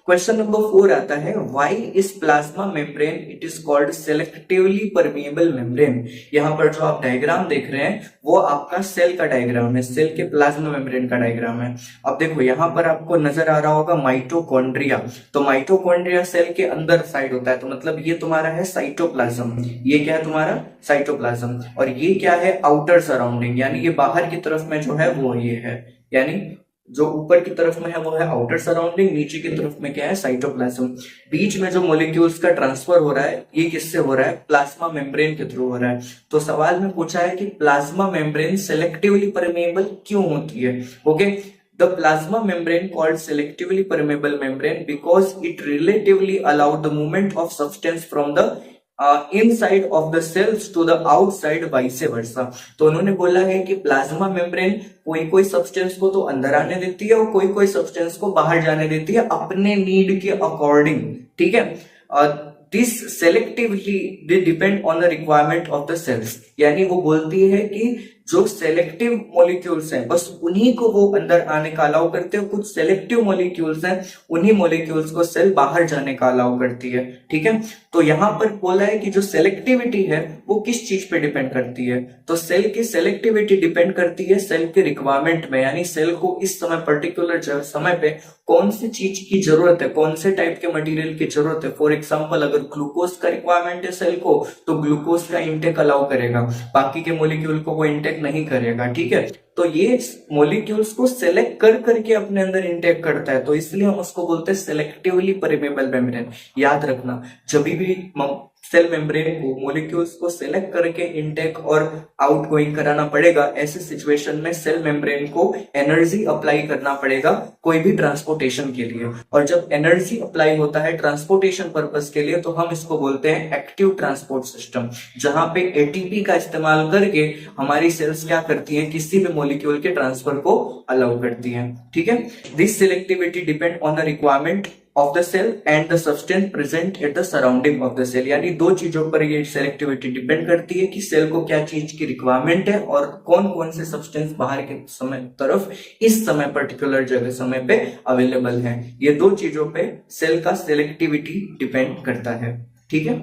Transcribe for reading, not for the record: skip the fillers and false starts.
Question number 4 आता है, why is plasma membrane it is called selectively permeable membrane. यहाँ पर जो आप डायग्राम देख रहे हैं वो आपका सेल का डायग्राम है, सेल के प्लाज्मा मेम्ब्रेन का डायग्राम है। अब देखो यहाँ पर आपको नजर आ रहा होगा माइटोकॉन्ड्रिया, तो माइटोकॉन्ड्रिया सेल के अंदर साइड होता है, तो मतलब ये तुम्हारा है साइटोप्लाज्म। ये क्या है तुम्हारा साइटोप्लाज्म, और ये क्या है आउटर सराउंडिंग, यानी ये बाहर की तरफ में जो है वो ये है, यानी जो ऊपर की तरफ में है वो है आउटर सराउंडिंग, नीचे की तरफ में क्या है साइटोप्लाज्म। बीच में जो मॉलिक्यूल्स का ट्रांसफर हो रहा है ये किससे हो रहा है, प्लाज्मा मेम्ब्रेन के थ्रू हो रहा है। तो सवाल में पूछा है कि प्लाज्मा मेम्ब्रेन सेलेक्टिवली परमेबल क्यों होती है। Okay, the plasma membrane called selectively permeable membrane because it relatively allow the movement of substance from the inside of the cells to the outside vice versa. तो उन्होंने बोला है कि plasma membrane कोई कोई सब्सटेंस को तो अंदर आने देती है और कोई कोई सब्सटेंस को बाहर जाने देती है अपने नीड के अकॉर्डिंग, ठीक है। This selectively they depend on the requirement of the cells, यानी वो बोलती है कि जो सेलेक्टिव मॉलिक्यूल्स हैं बस उन्हीं को वो अंदर आने का अलाउ करते हैं, कुछ सेलेक्टिव मॉलिक्यूल्स हैं उन्हीं मॉलिक्यूल्स को सेल बाहर जाने का अलाउ करती है, ठीक है। तो यहाँ पर बोला है कि जो सेलेक्टिविटी है वो किस चीज पे डिपेंड करती है, तो सेल की सेलेक्टिविटी डिपेंड करती है सेल के रिक्वायरमेंट में, यानी सेल को इस समय पर्टिकुलर समय पे कौन सी चीज की जरूरत है, कौन से टाइप के मटेरियल की जरूरत है। फॉर एग्जांपल अगर ग्लूकोज का रिक्वायरमेंट है सेल को तो ग्लूकोज का इंटेक अलाउ करेगा, बाकी के मॉलिक्यूल को वो इंटेक नहीं करेगा, ठीक है। तो ये मॉलिक्यूल्स को सेलेक्ट कर करके अपने अंदर इंटेक करता है, तो इसलिए हम उसको बोलते हैं सेलेक्टिवली परमेबल मेम्ब्रेन। याद रखना, जब भी सेल मेम्ब्रेन को मॉलिक्यूल्स को सेलेक्ट करके इनटेक और आउटगोइंग कराना पड़ेगा, ऐसे सिचुएशन में सेल मेम्ब्रेन को एनर्जी अप्लाई करना पड़ेगा कोई भी ट्रांसपोर्टेशन के लिए। और जब एनर्जी अप्लाई होता है ट्रांसपोर्टेशन पर्पस के लिए तो हम इसको बोलते हैं एक्टिव ट्रांसपोर्ट सिस्टम, जहां पे एटीपी का इस्तेमाल करके हमारी सेल्स क्या करती हैं, किसी भी मॉलिक्यूल के ट्रांसफर को अलाउ करती हैं, ठीक है। This selectivity depend on the requirement of the cell and the substance present at the surrounding of the cell, यानी दो चीजों पर ये सेलेक्टिविटी डिपेंड करती है कि सेल को क्या चीज की रिक्वायरमेंट है और कौन कौन से सब्सटेंस बाहर के समय तरफ इस समय पर्टिकुलर जगह समय पे अवेलेबल है। ये दो चीजों पे सेल का सेलेक्टिविटी डिपेंड करता है, ठीक है।